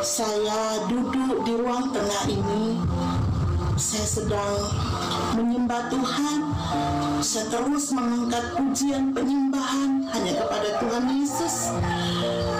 Saya duduk di ruang tengah ini, saya sedang menyembah Tuhan. Saya terus mengangkat pujian penyembahan hanya kepada Tuhan Yesus,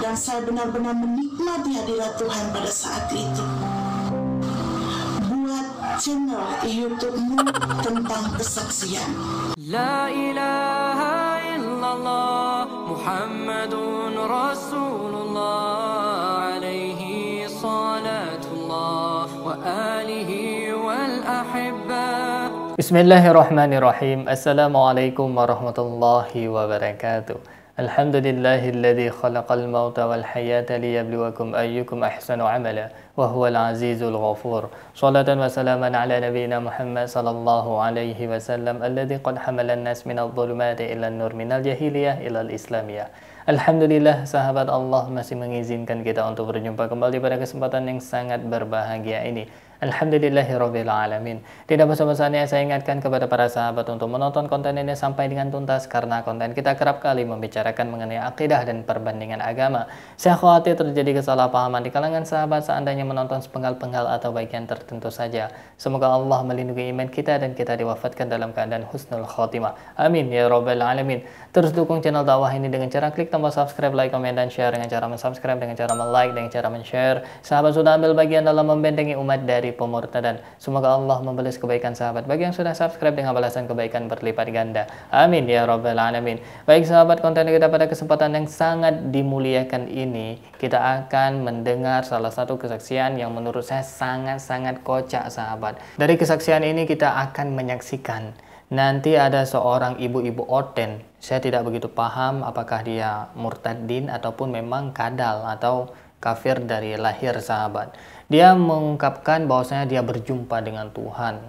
dan saya benar-benar menikmati hadirat Tuhan pada saat itu. Buat channel YouTube-mu tentang kesaksian. La ilaha illallah Muhammadun Rasulullah alaihi salatullah wa alihi wal ahibba. Bismillahirrahmanirrahim. Assalamualaikum warahmatullahi wabarakatuh. Alhamdulillahilladzi khalaqal mauta wal hayata liyabluwakum ayyukum ahsanu amala wa huwal azizul ghafur. Shalatan wa salaman ala nabiyyina Muhammad sallallahu alaihi wasallam alladzi qad hamala an-nas minadh dhulumati ila an-nur minal jahiliyah ila al-islamiyah. Alhamdulillah, sahabat Allah masih mengizinkan kita untuk berjumpa kembali pada kesempatan yang sangat berbahagia ini. Alhamdulillahirabbil alamin. Tidak bosan-bosannya saya ingatkan kepada para sahabat untuk menonton konten ini sampai dengan tuntas, karena konten kita kerap kali membicarakan mengenai akidah dan perbandingan agama. Saya khawatir terjadi kesalahpahaman di kalangan sahabat seandainya menonton sepenggal-penggal atau bagian tertentu saja. Semoga Allah melindungi iman kita dan kita diwafatkan dalam keadaan husnul khotimah. Amin ya rabbal alamin. Terus dukung channel dakwah ini dengan cara klik tombol subscribe, like, komen, dan share. Dengan cara mensubscribe, dengan cara like, dengan cara men-share. Sahabat sudah ambil bagian dalam membentengi umat dari pemurtadan. Semoga Allah membalas kebaikan sahabat bagi yang sudah subscribe dengan balasan kebaikan berlipat ganda. Amin ya rabbal alamin. Baik sahabat, konten kita pada kesempatan yang sangat dimuliakan ini, kita akan mendengar salah satu kesaksian yang menurut saya sangat-sangat kocak sahabat. Dari kesaksian ini kita akan menyaksikan nanti ada seorang ibu-ibu orten. Saya tidak begitu paham apakah dia murtadin ataupun memang kadal atau kafir dari lahir sahabat. Dia mengungkapkan bahwasanya dia berjumpa dengan Tuhan.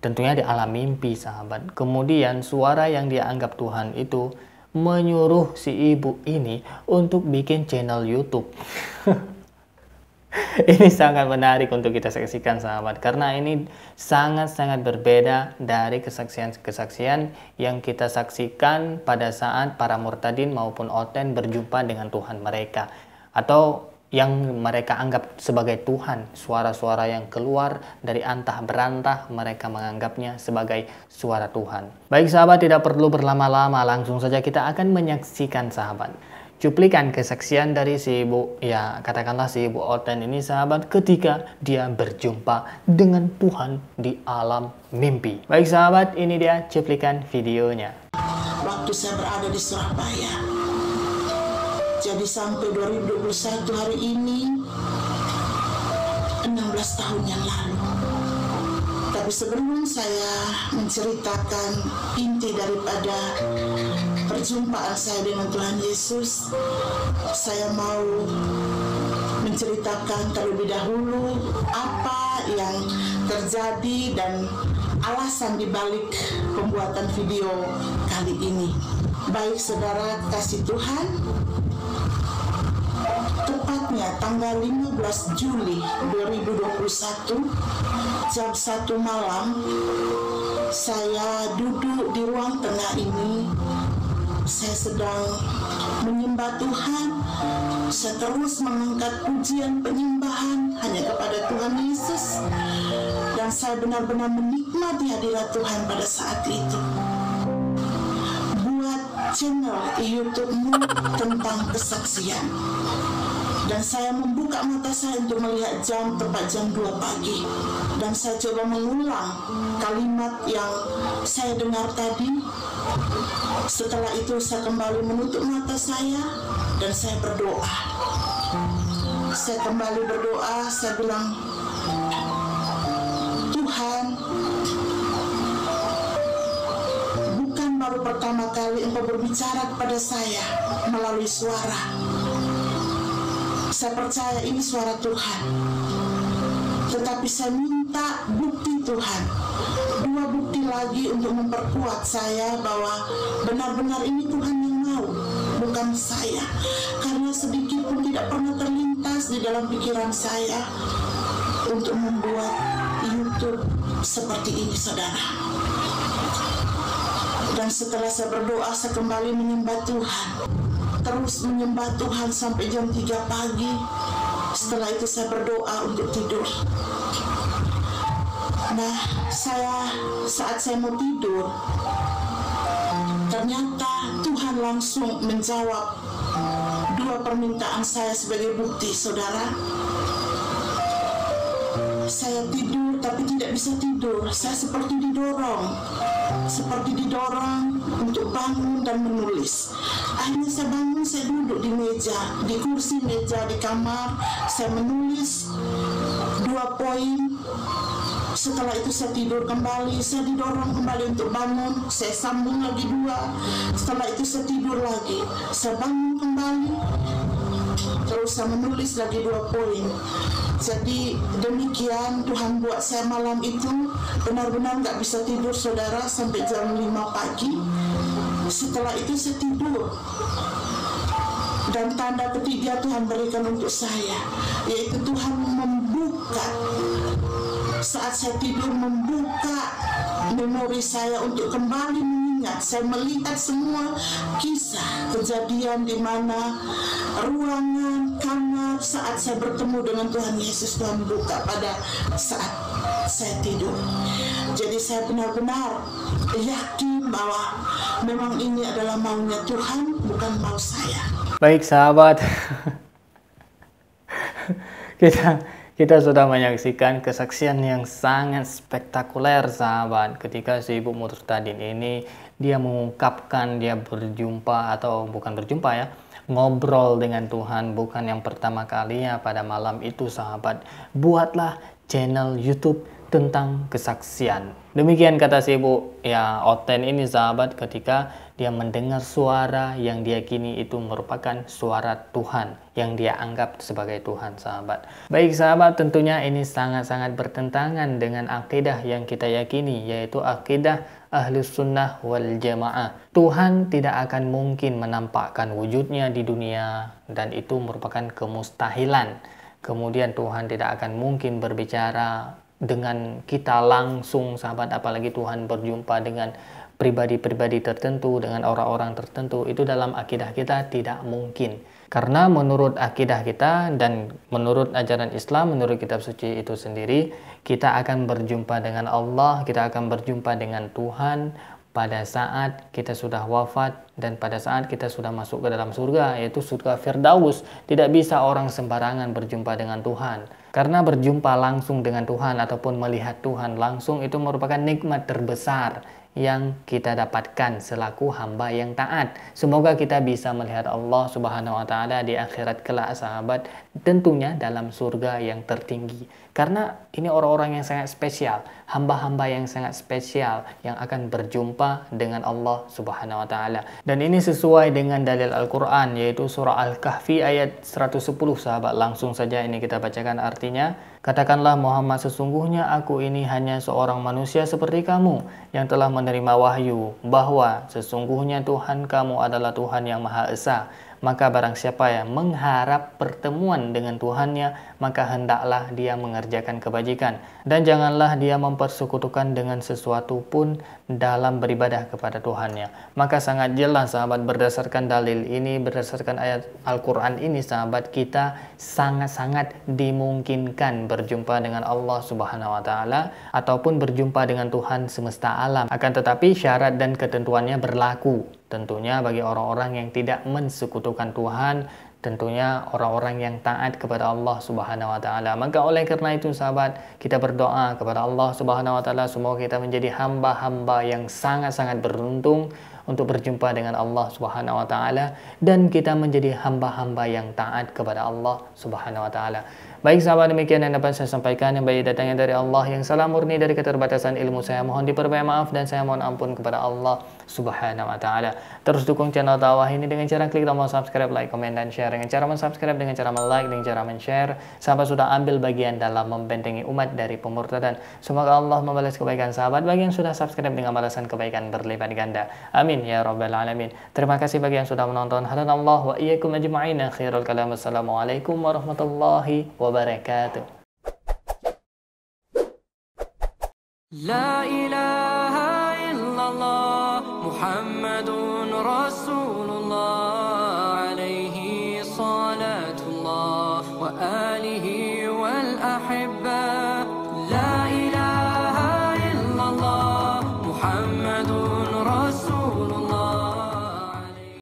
Tentunya di alam mimpi sahabat. Kemudian suara yang dia anggap Tuhan itu menyuruh si ibu ini untuk bikin channel YouTube. Ini sangat menarik untuk kita saksikan sahabat, karena ini sangat-sangat berbeda dari kesaksian-kesaksian yang kita saksikan pada saat para murtadin maupun orten berjumpa dengan Tuhan mereka, atau yang mereka anggap sebagai Tuhan. Suara-suara yang keluar dari antah berantah mereka menganggapnya sebagai suara Tuhan. Baik sahabat, tidak perlu berlama-lama, langsung saja kita akan menyaksikan sahabat cuplikan kesaksian dari si ibu, ya katakanlah si ibu orten ini sahabat, ketika dia berjumpa dengan Tuhan di alam mimpi. Baik sahabat, ini dia cuplikan videonya. Waktu saya berada di Surabaya, jadi sampai 2021 hari ini 16 tahun yang lalu. Tapi sebelum saya menceritakan inti daripada perjumpaan saya dengan Tuhan Yesus, saya mau menceritakan terlebih dahulu apa yang terjadi dan alasan dibalik pembuatan video kali ini. Baik saudara kasih Tuhan, tepatnya tanggal 15 Juli 2021 jam 1 malam, saya duduk di ruang tengah ini. Saya sedang menyembah Tuhan. Saya terus mengangkat pujian penyembahan hanya kepada Tuhan Yesus, dan saya benar-benar menikmati hadirat Tuhan pada saat itu. Buat channel YouTube-mu tentang kesaksian, dan saya membuka mata saya untuk melihat jam, tepat jam 2 pagi. Dan saya coba mengulang kalimat yang saya dengar tadi. Setelah itu saya kembali menutup mata saya dan saya berdoa. Saya kembali berdoa, saya bilang, Tuhan, bukan baru pertama kali Engkau berbicara kepada saya melalui suara. Saya percaya ini suara Tuhan, tetapi saya minta bukti Tuhan, 2 bukti lagi untuk memperkuat saya bahwa benar-benar ini Tuhan yang mau, bukan saya. Karena sedikit pun tidak pernah terlintas di dalam pikiran saya untuk membuat YouTube seperti ini saudara. Dan setelah saya berdoa, saya kembali menyembah Tuhan, terus menyembah Tuhan sampai jam 3 pagi. Setelah itu saya berdoa untuk tidur. Nah, saat saya mau tidur, ternyata Tuhan langsung menjawab 2 permintaan saya sebagai bukti, saudara. Saya tidur tapi tidak bisa tidur. Saya seperti didorong untuk bangun dan menulis. Akhirnya saya bangun, saya duduk di meja, di kursi meja di kamar. Saya menulis 2 poin. Setelah itu saya tidur kembali, saya didorong kembali untuk bangun, saya sambung lagi 2. Setelah itu saya tidur lagi, saya bangun kembali, terus saya menulis lagi 2 poin. Jadi demikian Tuhan buat saya malam itu benar-benar gak bisa tidur, saudara, sampai jam 5 pagi. Setelah itu saya tidur. Dan tanda ketiga Tuhan berikan untuk saya, yaitu Tuhan membuka, saat saya tidur, membuka memori saya untuk kembali mengingat. Saya melihat semua kisah kejadian di mana ruangan, kamar saat saya bertemu dengan Tuhan Yesus, Tuhan buka pada saat saya tidur. Jadi saya benar-benar yakin bahwa memang ini adalah maunya Tuhan, bukan mau saya. Baik sahabat, kita sudah menyaksikan kesaksian yang sangat spektakuler, sahabat. Ketika si Ibu Murtadin ini, dia mengungkapkan dia berjumpa, atau bukan berjumpa ya, ngobrol dengan Tuhan bukan yang pertama kalinya pada malam itu, sahabat. Buatlah channel YouTube tentang kesaksian. Demikian kata si Ibu ya Oten ini, sahabat, ketika dia mendengar suara yang dia yakini itu merupakan suara Tuhan, yang dia anggap sebagai Tuhan, sahabat. Baik sahabat, tentunya ini sangat-sangat bertentangan dengan akidah yang kita yakini, yaitu akidah Ahlus Sunnah wal Jamaah. Tuhan tidak akan mungkin menampakkan wujudnya di dunia, dan itu merupakan kemustahilan. Kemudian Tuhan tidak akan mungkin berbicara dengan kita langsung, sahabat, apalagi Tuhan berjumpa dengan pribadi-pribadi tertentu, dengan orang-orang tertentu. Itu dalam akidah kita tidak mungkin. Karena menurut akidah kita dan menurut ajaran Islam, menurut kitab suci itu sendiri, kita akan berjumpa dengan Allah, kita akan berjumpa dengan Tuhan pada saat kita sudah wafat dan pada saat kita sudah masuk ke dalam surga, yaitu surga Firdaus. Tidak bisa orang sembarangan berjumpa dengan Tuhan. Karena berjumpa langsung dengan Tuhan ataupun melihat Tuhan langsung itu merupakan nikmat terbesar yang kita dapatkan selaku hamba yang taat. Semoga kita bisa melihat Allah Subhanahu wa taala di akhirat kelak, sahabat, tentunya dalam surga yang tertinggi. Karena ini orang-orang yang sangat spesial, hamba-hamba yang sangat spesial yang akan berjumpa dengan Allah Subhanahu wa taala. Dan ini sesuai dengan dalil Al-Qur'an, yaitu surah Al-Kahfi ayat 110, sahabat. Langsung saja ini kita bacakan artinya. Katakanlah Muhammad, sesungguhnya aku ini hanya seorang manusia seperti kamu yang telah menerima wahyu bahwa sesungguhnya Tuhan kamu adalah Tuhan yang Maha Esa. Maka barang siapa yang mengharap pertemuan dengan Tuhannya, maka hendaklah dia mengerjakan kebajikan. Dan janganlah dia mempersekutukan dengan sesuatu pun dalam beribadah kepada Tuhannya. Maka sangat jelas, sahabat, berdasarkan dalil ini, berdasarkan ayat Al-Quran ini, sahabat, kita sangat-sangat dimungkinkan berjumpa dengan Allah Subhanahu wa taala ataupun berjumpa dengan Tuhan semesta alam. Akan tetapi syarat dan ketentuannya berlaku. Tentunya bagi orang-orang yang tidak mensekutukan Tuhan, tentunya orang-orang yang taat kepada Allah Subhanahu wa taala. Maka oleh karena itu, sahabat, kita berdoa kepada Allah Subhanahu wa taala semoga kita menjadi hamba-hamba yang sangat-sangat beruntung untuk berjumpa dengan Allah Subhanahu wa taala dan kita menjadi hamba-hamba yang taat kepada Allah Subhanahu wa taala. Baik sahabat, demikian yang dapat saya sampaikan, yang baik datangnya dari Allah, yang salah murni dari keterbatasan ilmu saya mohon diperbanyak maaf dan saya mohon ampun kepada Allah Subhanahu wa taala. Terus dukung channel dakwah ini dengan cara klik tombol subscribe, like, komen, dan share. Dengan cara mensubscribe, dengan cara like, dengan cara men-share, sahabat sudah ambil bagian dalam membentengi umat dari pemurtadan. Semoga Allah membalas kebaikan sahabat bagi yang sudah subscribe dengan balasan kebaikan berlipat ganda. Amin ya rabbal alamin. Terima kasih bagi yang sudah menonton. Hadanallah wa iyyakum ajma'in. Akhirul kalam. Assalamualaikum warahmatullahi wabarakatuh. La ilaha illallah Muhammadun Rasulullah alaihi salatullah wa alihi والأحبة